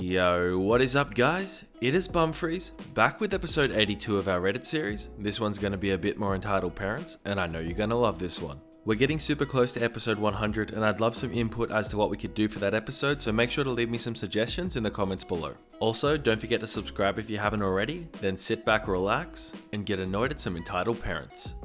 Yo, what is up guys? It is Bumfris, back with episode 82 of our Reddit series. This one's going to be a bit more entitled parents, and I know you're going to love this one. We're getting super close to episode 100 and I'd love some input as to what we could do for that episode, so make sure to leave me some suggestions in the comments below. Also, don't forget to subscribe if you haven't already, then sit back, relax, and get annoyed at some entitled parents.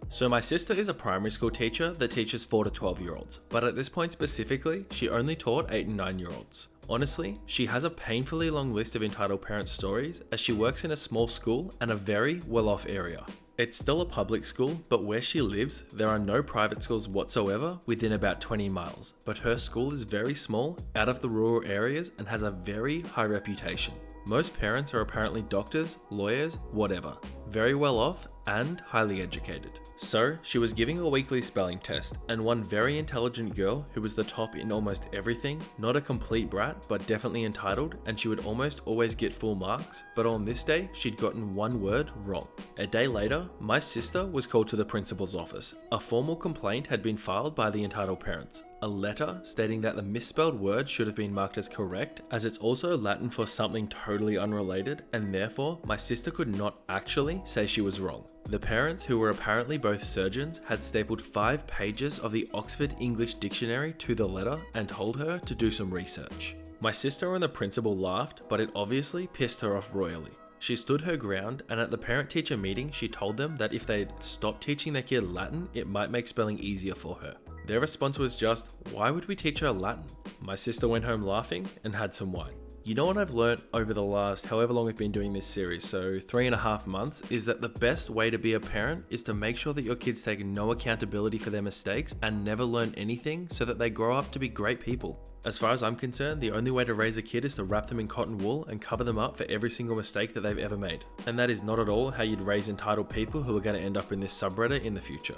So my sister is a primary school teacher that teaches 4 to 12 year olds, but at this point specifically, she only taught 8 and 9 year olds. Honestly, she has a painfully long list of entitled parent stories as she works in a small school and a very well-off area. It's still a public school, but where she lives, there are no private schools whatsoever within about 20 miles, but her school is very small, out of the rural areas, and has a very high reputation. Most parents are apparently doctors, lawyers, whatever, very well off and highly educated. So she was giving a weekly spelling test, and one very intelligent girl who was the top in almost everything, not a complete brat but definitely entitled, and she would almost always get full marks, but on this day she'd gotten one word wrong. A day later, my sister was called to the principal's office. A formal complaint had been filed by the entitled parents. A letter stating that the misspelled word should have been marked as correct, as it's also Latin for something totally unrelated, and therefore my sister could not actually say she was wrong. The parents, who were apparently both surgeons, had stapled 5 pages of the Oxford English Dictionary to the letter and told her to do some research. My sister and the principal laughed, but it obviously pissed her off royally. She stood her ground, and at the parent-teacher meeting she told them that if they'd stop teaching their kid Latin, it might make spelling easier for her. Their response was just, why would we teach her Latin? My sister went home laughing and had some wine. You know what I've learned over the last however long we've been doing this series, so 3.5 months, is that the best way to be a parent is to make sure that your kids take no accountability for their mistakes and never learn anything so that they grow up to be great people. As far as I'm concerned, the only way to raise a kid is to wrap them in cotton wool and cover them up for every single mistake that they've ever made. And that is not at all how you'd raise entitled people who are going to end up in this subreddit in the future.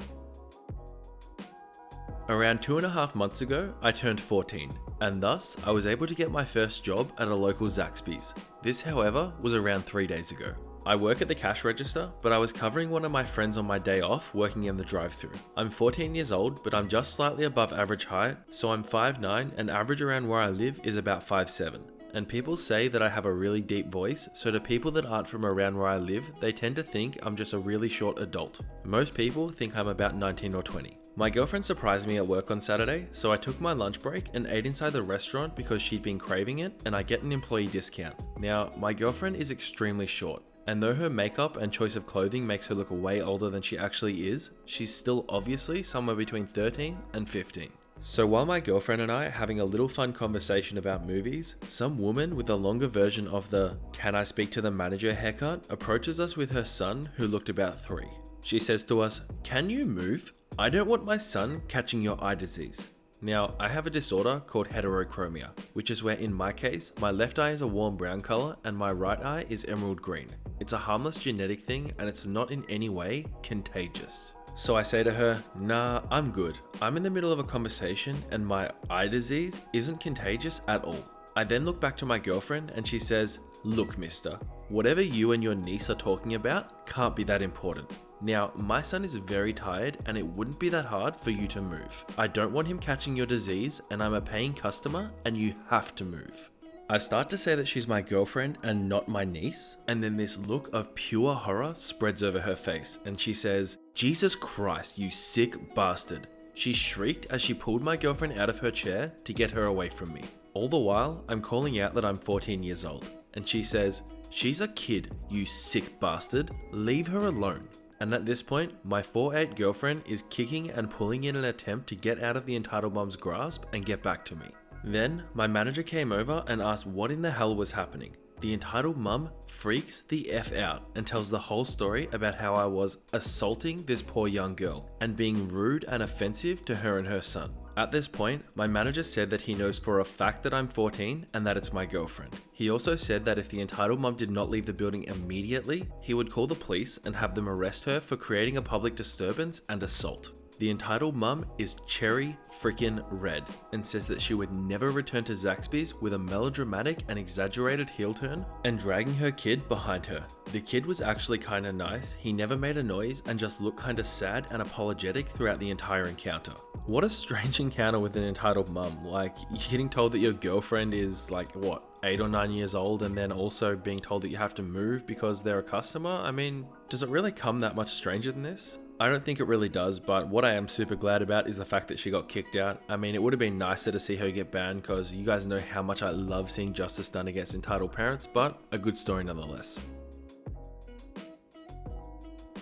Around 2.5 months ago, I turned 14, and thus I was able to get my first job at a local Zaxby's. This, however, was around 3 days ago. I work at the cash register, but I was covering one of my friends on my day off working in the drive-thru. I'm 14 years old, but I'm just slightly above average height, so I'm 5'9", and average around where I live is about 5'7". And people say that I have a really deep voice, so to people that aren't from around where I live, they tend to think I'm just a really short adult. Most people think I'm about 19 or 20. My girlfriend surprised me at work on Saturday, so I took my lunch break and ate inside the restaurant because she'd been craving it and I get an employee discount. Now, my girlfriend is extremely short, and though her makeup and choice of clothing makes her look way older than she actually is, she's still obviously somewhere between 13 and 15. So while my girlfriend and I are having a little fun conversation about movies, some woman with a longer version of the "can I speak to the manager" haircut approaches us with her son, who looked about 3. She says to us, "Can you move? I don't want my son catching your eye disease." Now, I have a disorder called heterochromia, which is where in my case, my left eye is a warm brown color and my right eye is emerald green. It's a harmless genetic thing and it's not in any way contagious. So I say to her, "Nah, I'm good. I'm in the middle of a conversation and my eye disease isn't contagious at all." I then look back to my girlfriend and she says, "Look, mister, whatever you and your niece are talking about can't be that important. Now, my son is very tired and it wouldn't be that hard for you to move. I don't want him catching your disease and I'm a paying customer and you have to move." I start to say that she's my girlfriend and not my niece, and then this look of pure horror spreads over her face and she says, "Jesus Christ, you sick bastard." She shrieked as she pulled my girlfriend out of her chair to get her away from me. All the while, I'm calling out that I'm 14 years old, and she says, "She's a kid, you sick bastard. Leave her alone." And at this point, my 4'8" girlfriend is kicking and pulling in an attempt to get out of the entitled mum's grasp and get back to me. Then, my manager came over and asked what in the hell was happening. The entitled mum freaks the F out and tells the whole story about how I was assaulting this poor young girl and being rude and offensive to her and her son. At this point, my manager said that he knows for a fact that I'm 14 and that it's my girlfriend. He also said that if the entitled mum did not leave the building immediately, he would call the police and have them arrest her for creating a public disturbance and assault. The entitled mum is cherry freaking red and says that she would never return to Zaxby's with a melodramatic and exaggerated heel turn and dragging her kid behind her. The kid was actually kinda nice, he never made a noise and just looked kinda sad and apologetic throughout the entire encounter. What a strange encounter with an entitled mum. Like, you're getting told that your girlfriend is like, what, 8 or 9 years old, and then also being told that you have to move because they're a customer? I mean, does it really come that much stranger than this? I don't think it really does, but what I am super glad about is the fact that she got kicked out. I mean, it would have been nicer to see her get banned because you guys know how much I love seeing justice done against entitled parents, but a good story nonetheless.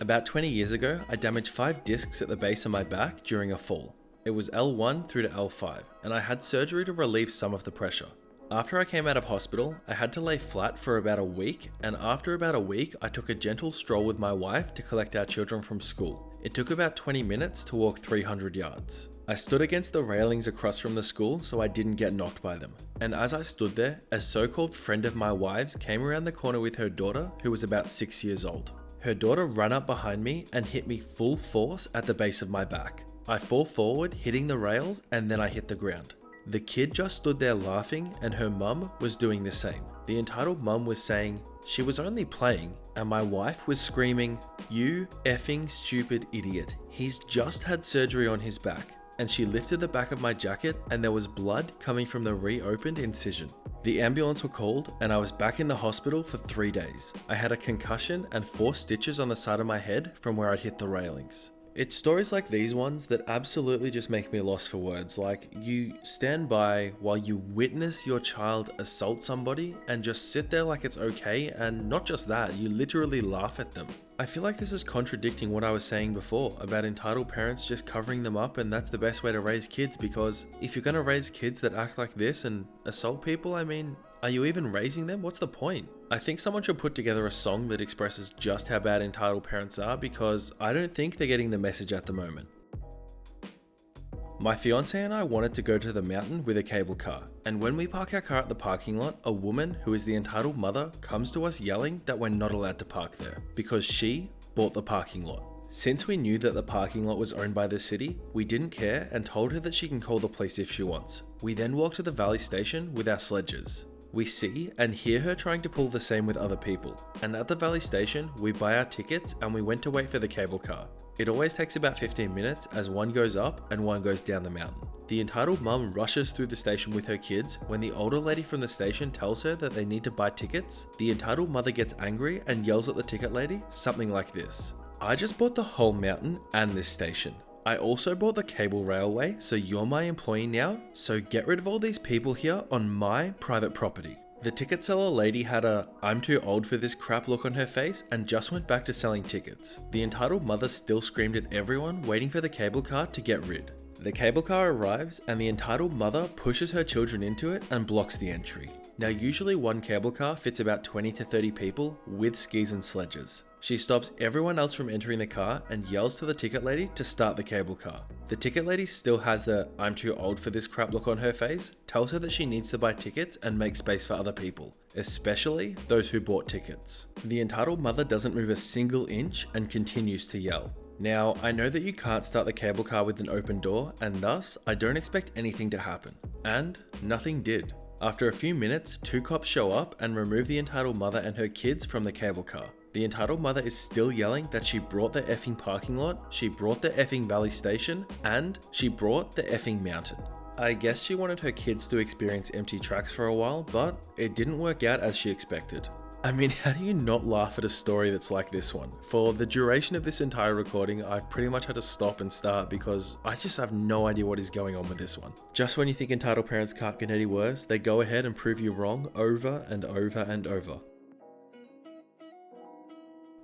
About 20 years ago, I damaged 5 discs at the base of my back during a fall. It was L1 through to L5, and I had surgery to relieve some of the pressure. After I came out of hospital, I had to lay flat for about a week, and after about a week, I took a gentle stroll with my wife to collect our children from school. It took about 20 minutes to walk 300 yards. I stood against the railings across from the school so I didn't get knocked by them. And as I stood there, a so-called friend of my wife's came around the corner with her daughter, who was about 6 years old. Her daughter ran up behind me and hit me full force at the base of my back. I fall forward, hitting the rails, and then I hit the ground. The kid just stood there laughing, and her mum was doing the same. The entitled mum was saying she was only playing, and my wife was screaming, "You effing stupid idiot. He's just had surgery on his back." And she lifted the back of my jacket, and there was blood coming from the reopened incision. The ambulance were called, and I was back in the hospital for 3 days. I had a concussion and 4 stitches on the side of my head from where I'd hit the railings. It's stories like these ones that absolutely just make me lost for words. Like, you stand by while you witness your child assault somebody and just sit there like it's okay, and not just that, you literally laugh at them. I feel like this is contradicting what I was saying before about entitled parents just covering them up, and that's the best way to raise kids, because if you're gonna raise kids that act like this and assault people, I mean, are you even raising them? What's the point? I think someone should put together a song that expresses just how bad entitled parents are, because I don't think they're getting the message at the moment. My fiance and I wanted to go to the mountain with a cable car, and when we park our car at the parking lot, a woman who is the entitled mother comes to us yelling that we're not allowed to park there because she bought the parking lot. Since we knew that the parking lot was owned by the city, we didn't care and told her that she can call the police if she wants. We then walked to the Valley station with our sledges. We see and hear her trying to pull the same with other people, and at the Valley station, we buy our tickets and we went to wait for the cable car. It always takes about 15 minutes as one goes up and one goes down the mountain. The entitled mum rushes through the station with her kids. When the older lady from the station tells her that they need to buy tickets, the entitled mother gets angry and yells at the ticket lady something like this: "I just bought the whole mountain and this station. I also bought the cable railway, so you're my employee now, so get rid of all these people here on my private property." The ticket seller lady had a "I'm too old for this crap" look on her face and just went back to selling tickets. The entitled mother still screamed at everyone waiting for the cable car to get rid. The cable car arrives and the entitled mother pushes her children into it and blocks the entry. Now usually one cable car fits about 20 to 30 people with skis and sledges. She stops everyone else from entering the car and yells to the ticket lady to start the cable car. The ticket lady still has the "I'm too old for this crap" look on her face, tells her that she needs to buy tickets and make space for other people, especially those who bought tickets. The entitled mother doesn't move a single inch and continues to yell. Now, I know that you can't start the cable car with an open door, and thus I don't expect anything to happen. And nothing did. After a few minutes, 2 cops show up and remove the entitled mother and her kids from the cable car. The entitled mother is still yelling that she brought the effing parking lot, she brought the effing Valley station, and she brought the effing mountain. I guess she wanted her kids to experience empty tracks for a while, but it didn't work out as she expected. I mean, how do you not laugh at a story that's like this one? For the duration of this entire recording, I've pretty much had to stop and start because I just have no idea what is going on with this one. Just when you think entitled parents can't get any worse, they go ahead and prove you wrong over and over and over.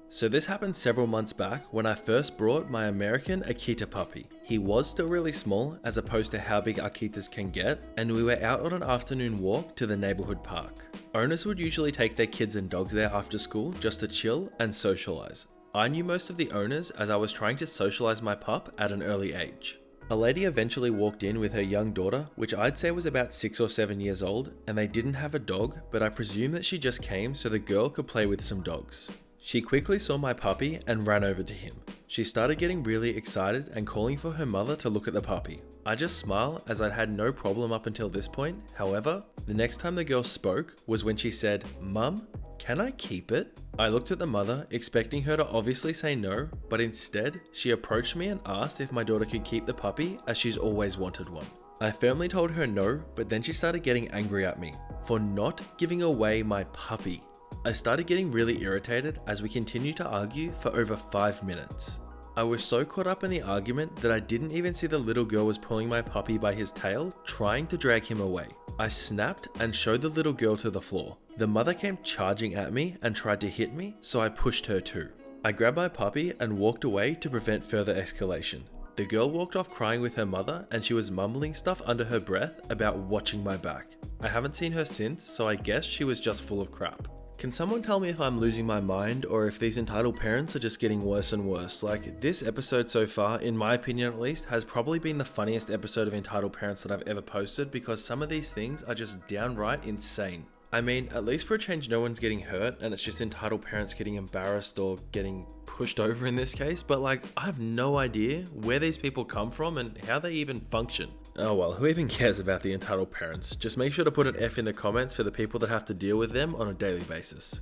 So this happened several months back when I first brought my American Akita puppy. He was still really small as opposed to how big Akitas can get, and we were out on an afternoon walk to the neighborhood park. Owners would usually take their kids and dogs there after school just to chill and socialize. I knew most of the owners as I was trying to socialize my pup at an early age. A lady eventually walked in with her young daughter, which I'd say was about 6 or 7 years old, and they didn't have a dog, but I presume that she just came so the girl could play with some dogs. She quickly saw my puppy and ran over to him. She started getting really excited and calling for her mother to look at the puppy. I just smiled as I'd had no problem up until this point. However, the next time the girl spoke was when she said, "Mum, Can I keep it? I looked at the mother, expecting her to obviously say no, but instead, she approached me and asked if my daughter could keep the puppy as she's always wanted one. I firmly told her no, but then she started getting angry at me for not giving away my puppy. I started getting really irritated as we continued to argue for over 5 minutes. I was so caught up in the argument that I didn't even see the little girl was pulling my puppy by his tail, trying to drag him away. I snapped and showed the little girl to the floor. The mother came charging at me and tried to hit me, so I pushed her too. I grabbed my puppy and walked away to prevent further escalation. The girl walked off crying with her mother, and she was mumbling stuff under her breath about watching my back. I haven't seen her since, so I guess she was just full of crap. Can someone tell me if I'm losing my mind or if these entitled parents are just getting worse and worse? Like, this episode so far, in my opinion at least, has probably been the funniest episode of Entitled Parents that I've ever posted because some of these things are just downright insane. I mean, at least for a change no one's getting hurt and it's just entitled parents getting embarrassed or getting pushed over in this case, but like, I have no idea where these people come from and how they even function. Oh well, who even cares about the entitled parents? Just make sure to put an F in the comments for the people that have to deal with them on a daily basis.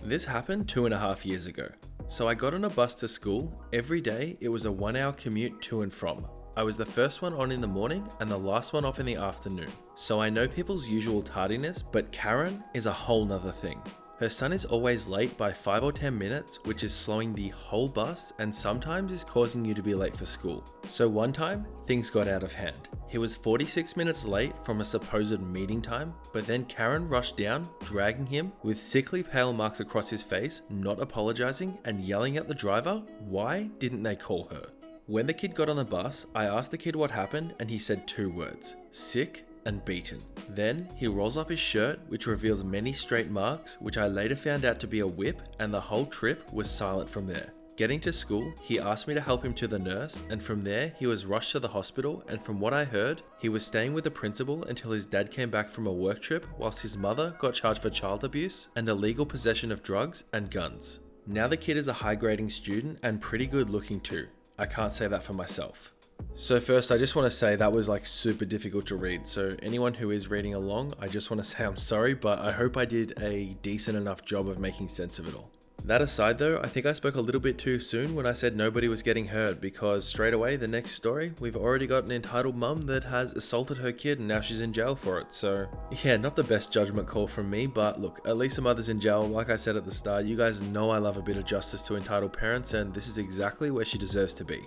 This happened 2.5 years ago. So I got on a bus to school. Every day it was a 1-hour commute to and from. I was the first one on in the morning and the last one off in the afternoon. So I know people's usual tardiness, but Karen is a whole nother thing. Her son is always late by 5 or 10 minutes, which is slowing the whole bus and sometimes is causing you to be late for school. So one time, things got out of hand. He was 46 minutes late from a supposed meeting time, but then Karen rushed down, dragging him with sickly pale marks across his face, not apologizing and yelling at the driver, why didn't they call her? When the kid got on the bus, I asked the kid what happened and he said 2 words, sick and beaten. Then he rolls up his shirt, which reveals many straight marks, which I later found out to be a whip, and the whole trip was silent from there. Getting to school, he asked me to help him to the nurse, and from there he was rushed to the hospital, and from what I heard, he was staying with the principal until his dad came back from a work trip, whilst his mother got charged for child abuse and illegal possession of drugs and guns. Now the kid is a high-grading student and pretty good looking too. I can't say that for myself. So first, I just want to say that was like super difficult to read. So anyone who is reading along, I just want to say I'm sorry, but I hope I did a decent enough job of making sense of it all. That aside though, I think I spoke a little bit too soon when I said nobody was getting hurt, because straight away the next story, we've already got an entitled mum that has assaulted her kid and now she's in jail for it. So yeah, not the best judgment call from me, but look, at least the mother's in jail. Like I said at the start, you guys know I love a bit of justice to entitled parents, and this is exactly where she deserves to be.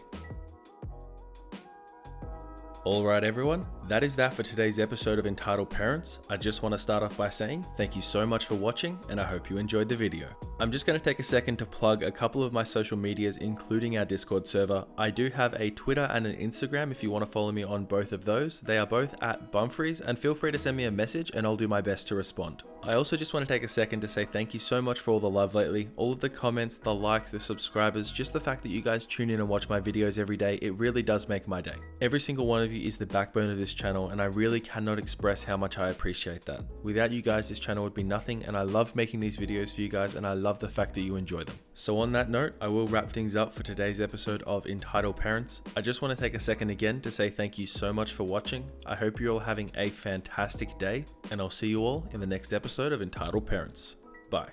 Alright everyone, that is that for today's episode of Entitled Parents. I just want to start off by saying thank you so much for watching and I hope you enjoyed the video. I'm just going to take a second to plug a couple of my social medias, including our Discord server. I do have a Twitter and an Instagram if you want to follow me on both of those. They are both at Bumfris, and feel free to send me a message and I'll do my best to respond. I also just want to take a second to say thank you so much for all the love lately, all of the comments, the likes, the subscribers, just the fact that you guys tune in and watch my videos every day. It really does make my day. Every single one of you is the backbone of this channel, and I really cannot express how much I appreciate that. Without you guys, this channel would be nothing, and I love making these videos for you guys, and I love the fact that you enjoy them. So on that note, I will wrap things up for today's episode of Entitled Parents. I just want to take a second again to say thank you so much for watching. I hope you're all having a fantastic day, and I'll see you all in the next episode of Entitled Parents. Bye.